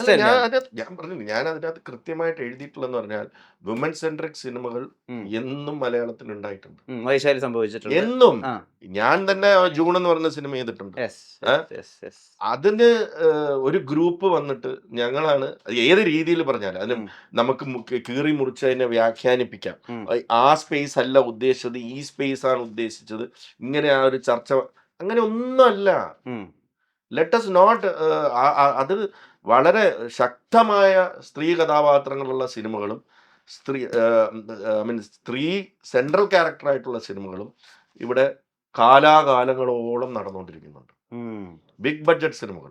അല്ല ഞാൻ തന്നെയാണ്. അതിനകത്ത് ഞാൻ പറഞ്ഞില്ലേ ഞാൻ അതിനകത്ത് കൃത്യമായിട്ട് എഴുതിയിട്ടുള്ളതെന്ന് പറഞ്ഞാൽ വിമൻ സെൻട്രിക് സിനിമകൾ ഉം. എന്നും മലയാളത്തിൽ ഉണ്ടായിട്ടുണ്ട്. വൈശാലി സംഭവിച്ചിട്ടുണ്ട്. എന്നും. ആ. ഞാൻ തന്നെ ജൂൺ എന്ന് പറയുന്ന സിനിമ ചെയ്തിട്ടുണ്ട്. യെസ്, ഏഹ്? Yes, yes, yes. അതിന് ഒരു ഗ്രൂപ്പ് വന്നിട്ട് ഞങ്ങളാണ് ഏത് രീതിയിൽ പറഞ്ഞാലും അതിന് ഉം, നമുക്ക് കീറി മുറിച്ച് അതിനെ വ്യാഖ്യാനിപ്പിക്കാം. ഉം, ആ സ്പേസ് അല്ല ഉദ്ദേശിച്ചത്, ഈ സ്പേസ് ആണ് ഉദ്ദേശിച്ചത്. ഇങ്ങനെ ആ ഒരു ചർച്ച അങ്ങനെ ഒന്നുമല്ല. ഉം, ലെറ്റ് അസ് നോട്ട് അത് വളരെ ശക്തമായ സ്ത്രീ കഥാപാത്രങ്ങളുള്ള സിനിമകളും സ്ത്രീ ഐ മീൻ സ്ത്രീ സെൻട്രൽ ക്യാരക്ടറായിട്ടുള്ള സിനിമകളും ഇവിടെ കാലാകാലങ്ങളോളം നടന്നുകൊണ്ടിരിക്കുന്നുണ്ട്. ഉം, ബിഗ് ബഡ്ജറ്റ് സിനിമകൾ.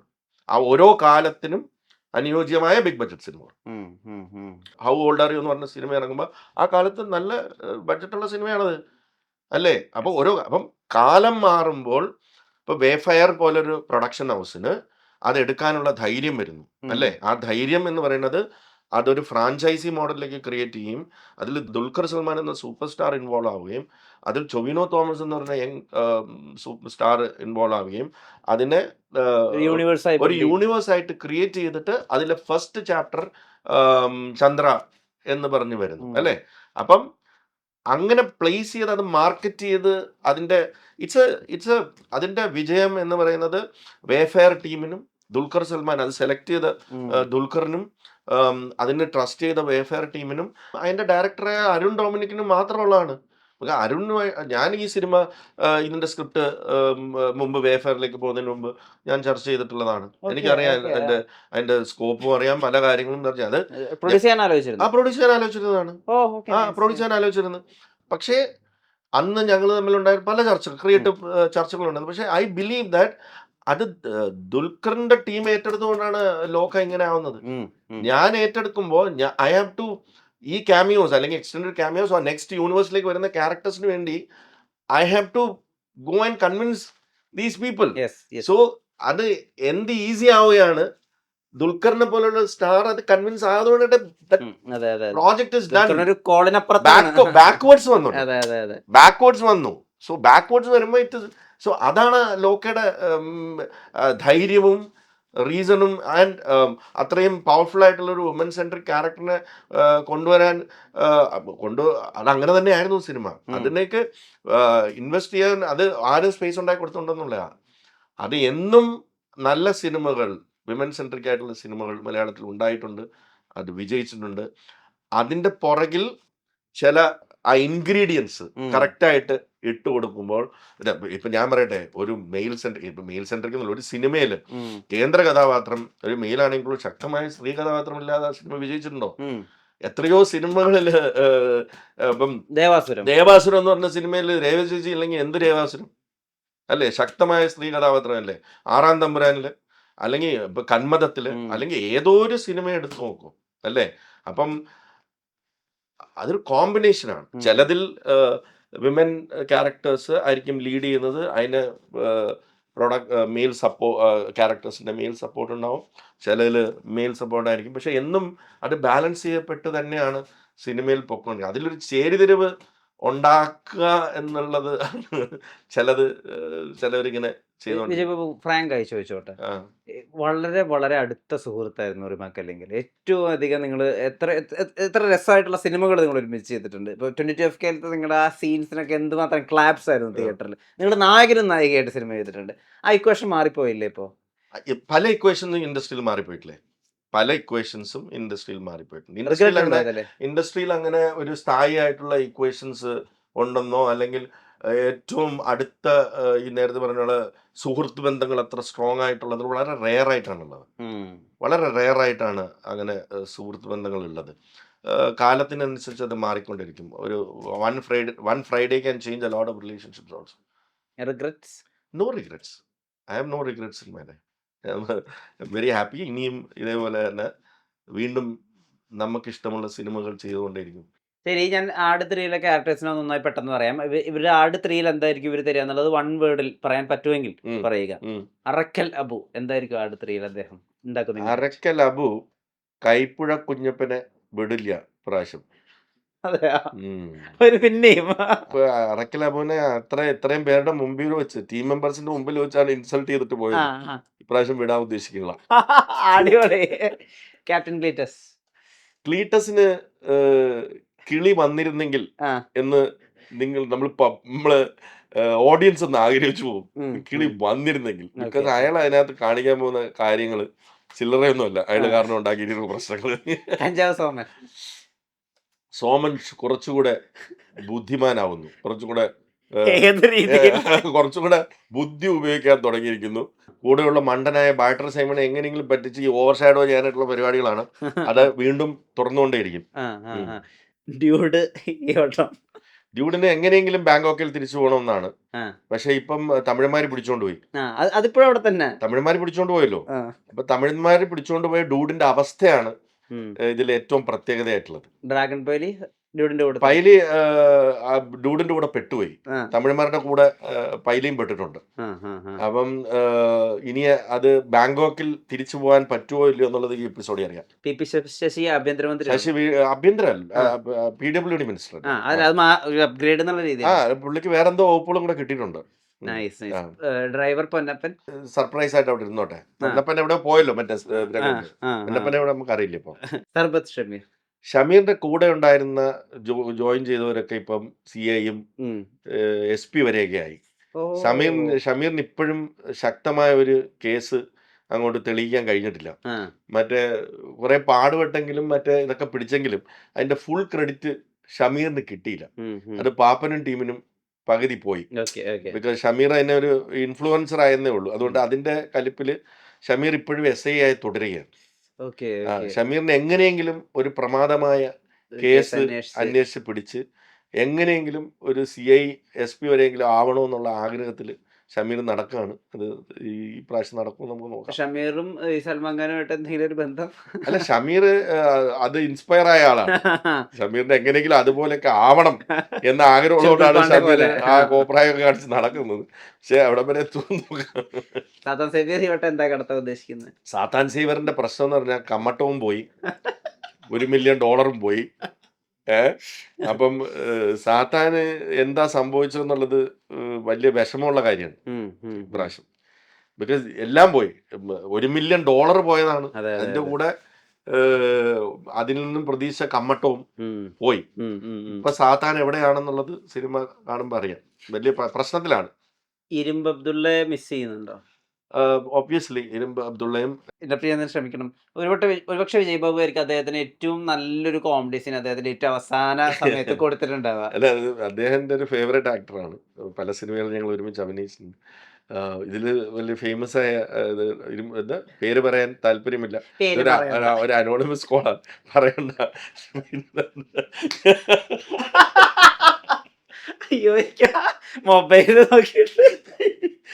ആ ഓരോ കാലത്തിനും അനുയോജ്യമായ ബിഗ് ബഡ്ജറ്റ് സിനിമകൾ. ഉം, ഉം, ഉം. ഹൗ ഓൾഡ് ആർ യു എന്ന് പറഞ്ഞ സിനിമ ഇറങ്ങുമ്പോൾ ആ കാലത്ത് നല്ല ബഡ്ജറ്റുള്ള സിനിമയാണത്. അല്ലേ? അപ്പോൾ അപ്പം കാലം മാറുമ്പോൾ ഇപ്പൊ വേഫെയർ പോലൊരു പ്രൊഡക്ഷൻ ഹൗസിന് അതെടുക്കാനുള്ള ധൈര്യം വരുന്നു. ഉം, അല്ലേ? ആ ധൈര്യം എന്ന് പറയുന്നത് അതൊരു ഫ്രാഞ്ചൈസി മോഡലിലേക്ക് ക്രിയേറ്റ് ചെയ്യും. അതിൽ ദുൽഖർ സൽമാൻ എന്ന സൂപ്പർ സ്റ്റാർ ഇൻവോൾവ് ആവുകയും അതിൽ ടൊവിനോ തോമസ് എന്ന് പറഞ്ഞ യങ് സൂപ്പർ സ്റ്റാർ ഇൻവോൾവ് ആവുകയും അതിനെ ഒരു യൂണിവേഴ്സായി ഒരു യൂണിവേഴ്സ് ആയിട്ട് ക്രിയേറ്റ് ചെയ്തിട്ട് അതിലെ ഫസ്റ്റ് ചാപ്റ്റർ ചന്ദ്ര എന്ന് പറഞ്ഞു വരുന്നു. അല്ലേ? അപ്പം അങ്ങനെ പ്ലേസ് ചെയ്ത് അത് മാർക്കറ്റ് ചെയ്ത് അതിന്റെ ഇറ്റ്സ് അതിന്റെ വിജയം എന്ന് പറയുന്നത് വേഫെയർ ടീമിനും ദുൽഖർ സൽമാൻ അത് സെലക്ട് ചെയ്ത ദുൽഖറിനും അതിന് ട്രസ്റ്റ് ചെയ്ത വേഫെയർ ടീമിനും അതിന്റെ ഡയറക്ടറായ അരുൺ ഡൊമിനിക്കിനും മാത്രമുള്ളതാണ്. അരുണുമായി ഞാൻ ഈ സിനിമ ഇതിന്റെ സ്ക്രിപ്റ്റ് മുമ്പ് വേഫെയറിലേക്ക് പോകുന്നതിന് മുമ്പ് ഞാൻ ചർച്ച ചെയ്തിട്ടുള്ളതാണ്. എനിക്കറിയാം അതിന്റെ സ്കോപ്പും അറിയാം, പല കാര്യങ്ങളും അറിയാം. അത് പ്രൊഡ്യൂസ് ചെയ്യാൻ ആലോചിച്ചിരുന്നു. പ്രൊഡ്യൂസ് ചെയ്യാൻ ആലോചിച്ചിരുന്നതാണ്. ഓ, ഓക്കെ, പ്രൊഡ്യൂസ് ചെയ്യാൻ ആലോചിച്ചിരുന്നു. പക്ഷേ അന്ന് ഞങ്ങൾ തമ്മിലുണ്ടായ പല ചർച്ചകൾ ക്രിയേറ്റീവ് ചർച്ചകളുണ്ടായിരുന്നു. പക്ഷേ ഐ ബിലീവ് ദാറ്റ് അത് ദുൽഖറിന്റെ ടീം ഏറ്റെടുത്തുകൊണ്ടാണ് ലോക ഇങ്ങനെ ആവുന്നത്. ഞാൻ ഏറ്റെടുക്കുമ്പോൾ ഐ ഹാവ് ടു ഈ ക്യാമിയോസ് അല്ലെങ്കിൽ എക്സ്റ്റൻഡഡ് ക്യാമിയോസ് നെക്സ്റ്റ് യൂണിവേഴ്സിലേക്ക് വരുന്ന ക്യാരക്ടേഴ്സിന് വേണ്ടി I have to go and convince these people. So അത് എന്ത് ഈസി ആവുകയാണ്. ദുൽഖറിനെ പോലുള്ള സ്റ്റാർ അത് കൺവിൻസ് ആയതുകൊണ്ട് പ്രോജക്ട് ഇസ് ഡൺ. ബാക്ക്വേർഡ്സ് വന്നു. ബാക്ക്വേർഡ്സ് വന്നു. സോ ബാക്ക്വേർഡ്സ് വരുമ്പോൾ സോ അതാണ് ലോക്കയുടെ ധൈര്യവും റീസണും ആൻഡ് അത്രയും പവർഫുൾ ആയിട്ടുള്ള ഒരു വുമൻ സെൻട്രിക് ക്യാരക്ടറിനെ കൊണ്ടുവരാൻ അതങ്ങനെ തന്നെയായിരുന്നു സിനിമ. അതിനേക്ക് ഇൻവെസ്റ്റ് ചെയ്യാൻ അത് ആരും സ്പേസ് ഉണ്ടാക്കി കൊടുത്തിട്ടുണ്ടെന്നുള്ളതാണ്. അത് എന്നും നല്ല സിനിമകൾ വിമൻ സെൻട്രിക് ആയിട്ടുള്ള സിനിമകൾ മലയാളത്തിൽ ഉണ്ടായിട്ടുണ്ട്. അത് വിജയിച്ചിട്ടുണ്ട്. അതിൻ്റെ പുറകിൽ ചില ആ ഇൻഗ്രീഡിയൻസ് കറക്റ്റായിട്ട് ഇട്ട് കൊടുക്കുമ്പോൾ ഇപ്പൊ ഞാൻ പറയട്ടെ, ഒരു മെയിൽ സെൻട്രിക് എന്നുള്ള ഒരു സിനിമയിൽ കേന്ദ്ര കഥാപാത്രം ഒരു മെയിലാണെങ്കിൽ ശക്തമായ സ്ത്രീ കഥാപാത്രം ഇല്ലാതെ ആ സിനിമ വിജയിച്ചിട്ടുണ്ടോ? എത്രയോ സിനിമകളിൽ ഇപ്പം ദേവാസുരം എന്ന് പറഞ്ഞ സിനിമയിൽ രേവചേച്ചി ഇല്ലെങ്കിൽ എന്ത് ദേവാസുരം അല്ലേ? ശക്തമായ സ്ത്രീ കഥാപാത്രം അല്ലേ? ആറാം തമ്പുരാനില് അല്ലെങ്കിൽ ഇപ്പൊ കന്മദത്തില് അല്ലെങ്കിൽ ഏതോ ഒരു സിനിമ എടുത്ത് നോക്കും അല്ലേ? അപ്പം അതൊരു കോമ്പിനേഷനാണ്. ചിലതിൽ വിമൻ ക്യാരക്ടേഴ്സ് ആയിരിക്കും ലീഡ് ചെയ്യുന്നത്. അതിന് മെയിൽ ക്യാരക്ടേഴ്സിന്റെ മെയിൽ സപ്പോർട്ട് ഉണ്ടാവും. ചിലതിൽ മെയിൽ സപ്പോർട്ട് ആയിരിക്കും. പക്ഷെ എന്നും അത് ബാലൻസ് ചെയ്യപ്പെട്ട് തന്നെയാണ് സിനിമയിൽ പൊക്കോണ്ടിരിക്കുന്നത്. അതിലൊരു ചേരിതിരിവ് ഉണ്ടാക്കുക എന്നുള്ളത് ചിലവരിങ്ങനെ ഫ്രാങ്ക് ആയി ചോദിച്ചോട്ടെ, വളരെ വളരെ അടുത്ത സുഹൃത്തായിരുന്നു റിമാക്ക്. അല്ലെങ്കിൽ ഏറ്റവും അധികം നിങ്ങൾ എത്ര രസമായിട്ടുള്ള സിനിമകൾ നിങ്ങൾ ഒരുമിച്ച് ചെയ്തിട്ടുണ്ട്. ഇപ്പോൾ 22FK നിങ്ങളുടെ ആ സീൻസിനൊക്കെ എന്തുമാത്രം ക്ലാപ്സ് ആയിരുന്നു തിയേറ്ററിൽ. നിങ്ങളുടെ നായകനും നായികയായിട്ട് സിനിമ ചെയ്തിട്ടുണ്ട്. ആ ഇക്വേഷൻ മാറിപ്പോയില്ലേ ഇപ്പോൾ? പല ഇക്വേഷനും ഇൻഡസ്ട്രിയിൽ മാറിപ്പോയിട്ടില്ലേ? പല ഇക്വേഷൻസും ഇൻഡസ്ട്രിയിൽ മാറിപ്പോയിട്ടുണ്ട്. ഇൻഡസ്ട്രിയിൽ അങ്ങനെ ഒരു സ്ഥായി ആയിട്ടുള്ള ഇക്വേഷൻസ് ഉണ്ടെന്നോ അല്ലെങ്കിൽ ഏറ്റവും അടുത്ത ഈ നേരത്തെ പറഞ്ഞ സുഹൃത്ത് ബന്ധങ്ങൾ അത്ര സ്ട്രോങ് ആയിട്ടുള്ളത് വളരെ റെയർ ആയിട്ടാണുള്ളത്. വളരെ റെയർ ആയിട്ടാണ് അങ്ങനെ സുഹൃത്ത് ബന്ധങ്ങൾ ഉള്ളത്. കാലത്തിനനുസരിച്ച് അത് മാറിക്കൊണ്ടിരിക്കും. ഒരു one Friday can change a lot of relationships also. No regrets. I have no regrets in my life. Very happy. ഇനിയും ഇതേപോലെ തന്നെ വീണ്ടും നമുക്കിഷ്ടമുള്ള സിനിമകൾ ചെയ്തുകൊണ്ടേയിരിക്കും. ശരി, ഞാൻ ആട് 3 ക്യാരക്ടേഴ്സിനെ നന്നായി പെട്ടെന്ന് പറയാം. ഇവരുടെ ആട് 3 എന്തായിരിക്കും ഇവർ തരിക എന്നുള്ളത് 1 വേർഡിൽ പറയാൻ പറ്റുമെങ്കിൽ പറയുക. അറക്കൽ അബു എന്തായിരിക്കും ആട് 3 അദ്ദേഹം ഉണ്ടാക്കുന്നത്? അറക്കൽ അബു കൈപ്പുഴ കുഞ്ഞപ്പനെ വിടില്ല പ്രാവശ്യം. അതെയാ ഉം. ഒരു പിന്നെയും ഇപ്പൊ അറക്കൽ അബുവിനെ ഇത്രയും പേരുടെ മുമ്പിൽ വെച്ച് ടീം മെമ്പേഴ്സിന്റെ മുമ്പിൽ വെച്ചാണ് ഇൻസൾട്ട് ചെയ്തിട്ട് ആ പോയത്. ആ. ഇപ്രാവശ്യം വിടാൻ ഉദ്ദേശിക്കുന്നില്ല. അടിപൊളി. Captain Cletus. ക്ലീറ്റസിന് കിളി വന്നിരുന്നെങ്കിൽ ആ എന്ന് നമ്മള് ഓഡിയൻസ് ഒന്ന് ആഗ്രഹിച്ചു പോകും. ഉം, കിളി ഉം. വന്നിരുന്നെങ്കിൽ. Because Okay. അയാൾ അതിനകത്ത് കാണിക്കാൻ പോകുന്ന കാര്യങ്ങള് ചില്ലറയൊന്നുമല്ല. അയാൾ ആ. കാരണം ഉണ്ടാക്കിയിരിക്കുന്ന പ്രശ്നങ്ങള്. കഞ്ചാവ് സോമൻ. സോമൻ കുറച്ചുകൂടെ ബുദ്ധിമാനാവുന്നു. കുറച്ചുകൂടെ ഏത് രീതിയിൽ? കുറച്ചുകൂടെ ബുദ്ധി ഉപയോഗിക്കാൻ തുടങ്ങിയിരിക്കുന്നു. കൂടെയുള്ള മണ്ടനായ ബാറ്റർ സൈമണെ എങ്ങനെയെങ്കിലും പറ്റിച്ച് ഈ ഓവർ ഷാഡോ ചെയ്യാനായിട്ടുള്ള പരിപാടികളാണ്. അത് വീണ്ടും തുറന്നുകൊണ്ടേയിരിക്കും. ആ, ആ, ആ. ഡ്യൂഡ് ഈ വട്ടം. ഡ്യൂഡിന് എങ്ങനെയെങ്കിലും ബാങ്കോക്കിൽ തിരിച്ചു പോകണമെന്നാണ്. ആ, പക്ഷെ ഇപ്പം തമിഴന്മാര് പിടിച്ചോണ്ട് പോയി. ആ. അതിപ്പോഴും അവിടെ തന്നെ. തമിഴന്മാര് പിടിച്ചോണ്ട് പോയല്ലോ. ആ. അപ്പൊ തമിഴന്മാര് പിടിച്ചോണ്ട് പോയ ഡൂഡിന്റെ അവസ്ഥയാണ് ഉം. ഇതിൽ ഏറ്റവും പ്രത്യേകതയായിട്ടുള്ളത്. ഡ്രാഗൺ പൈലി ഡ്യൂഡിന്റെ കൂടെ തന്നെ. പൈലി ഡൂഡിന്റെ കൂടെ പെട്ടുപോയി. ആ, തമിഴന്മാരുടെ കൂടെ പൈലിയും പെട്ടിട്ടുണ്ട്. ആ, ആ, ആ. അപ്പം ഇനി അത് ബാങ്കോക്കിൽ തിരിച്ചു പോകാൻ പറ്റുമോ ഇല്ലയോ എന്നുള്ളത് ഈ എപ്പിസോഡിൽ അറിയാം. പി ശശി ആഭ്യന്തരമന്ത്രി. ശശി ആഭ്യന്തരല്ല, PWD മിനിസ്റ്റർ. ആ അത് ഒരു അപ്ഗ്രേഡ് എന്നുള്ള ആ രീതിയിൽ. പുള്ളിക്ക് വേറെന്തോ വകുപ്പുകളും കൂടെ കിട്ടിയിട്ടുണ്ട്. Nice nice. Driver Ponnappan. Surprise ആയിട്ട് അവിടെ ഇരുന്നോട്ടെ. പൊന്നപ്പൻ എവിടെ പോയല്ലോ മറ്റേ ആ, പൊന്നപ്പനെ എവിടെ നമുക്ക് അറിയില്ല ഇപ്പൊ. സർബത്ത് ഷമീർ. ഷമീറിന്റെ കൂടെ ഉണ്ടായിരുന്ന ജോയിൻ ചെയ്തവരൊക്കെ ഇപ്പം CIയും ഉം. SP വരെയൊക്കെ ആയി. ഓ. ഷമീറിന് ഇപ്പോഴും ശക്തമായ ഒരു കേസ് അങ്ങോട്ട് തെളിയിക്കാൻ കഴിഞ്ഞിട്ടില്ല. ആ. മറ്റേ കുറെ പാടുപെട്ടെങ്കിലും മറ്റേ ഇതൊക്കെ പിടിച്ചെങ്കിലും അതിന്റെ ഫുൾ ക്രെഡിറ്റ് ഷമീറിന് കിട്ടിയില്ല. ഉം, ഉം. അത് പാപ്പനും ടീമിനും പകുതി പോയി. Okay okay. ബിക്കോസ് ഷമീർ അതിനെ ഒരു ഇൻഫ്ലുവൻസർ ആയെന്നേ ഉള്ളൂ. അതുകൊണ്ട് അതിന്റെ കലിപ്പില് ഷമീർ ഇപ്പോഴും SI ആയി തുടരുകയാണ്. ഓക്കെ ഷമീറിന് എങ്ങനെയെങ്കിലും ഒരു പ്രമാദമായ കേസ് അന്വേഷിച്ച് പിടിച്ച് എങ്ങനെയെങ്കിലും ഒരു CI SP വരെയെങ്കിലും ആവണമെന്നുള്ള ആഗ്രഹത്തിൽ ഷമീർ നടക്കുകയാണ്. അത് ഈ പ്രാവശ്യം നടക്കും നമുക്ക് നോക്കാം. ഷമീറും ഈ സൽമാൻ ഖാനുമായിട്ട് എന്തെങ്കിലും ഒരു ബന്ധം? അല്ല, ഷമീർ അത് ഇൻസ്പയർ ആയ ആളാണ്. ഷമീറിന് എങ്ങനെയെങ്കിലും അതുപോലെയൊക്കെ ആവണം എന്ന ആഗ്രഹമുള്ളതുകൊണ്ടാണ് ഷമീർ ആ കോപ്രായൊക്കെ കാണിച്ച് നടക്കുന്നത്. പക്ഷെ അവിടെ വരെ എത്തുന്നു. സാത്താൻ സേവിയർ ഈ വട്ടം എന്താ കടത്താൻ ഉദ്ദേശിക്കുന്നത്? സാത്താൻ സേവറിന്റെ പ്രശ്നം എന്ന് പറഞ്ഞാൽ കമ്മട്ടവും പോയി, $1 മില്യൺ പോയി. അപ്പം സാത്താന് എന്താ സംഭവിച്ചതെന്നുള്ളത് വലിയ വിഷമമുള്ള കാര്യമാണ് ഇപ്രാവശ്യം. ബിക്കോസ് എല്ലാം പോയി. $1 മില്യൺ പോയതാണ്. അതിന്റെ കൂടെ അതിൽ നിന്നും പ്രതീക്ഷ കമ്മട്ടവും പോയി. ഇപ്പൊ സാത്താൻ എവിടെയാണെന്നുള്ളത് സിനിമ കാണുമ്പോ അറിയാം. വലിയ പ്രശ്നത്തിലാണ്. ഇരുമ്പ് അബ്ദുള്ളയെ മിസ് ചെയ്യുന്നുണ്ടോ? ഒബ്വിയസ്ലി ഇരുമ്പ് അബ്ദുള്ളയും ഇന്റർപ്റ്റ് ചെയ്യാൻ ശ്രമിക്കണം. ഒരുപക്ഷെ വിജയ് ബാബു ആയിരിക്കും അദ്ദേഹത്തിന് ഏറ്റവും നല്ലൊരു കോമഡി സീൻ അദ്ദേഹത്തിന്റെ ഏറ്റവും അവസാന സമയത്ത് കൊടുത്തിട്ടുണ്ടാവുക. അല്ല, അദ്ദേഹത്തിന്റെ ഒരു ഫേവറേറ്റ് ആക്ടറാണ്. പല സിനിമകളും ഞങ്ങൾ ഒരുമിച്ച് അഭിനയിച്ചിട്ടുണ്ട്. ഇതില് വലിയ ഫേമസ് ആയ എന്താ പേര് പറയാൻ താല്പര്യമില്ല. ഒരു അനോണിമസ് കോളാണ്, പറയണ്ട. അയ്യോ, മൊബൈൽ നോക്കിയിട്ട്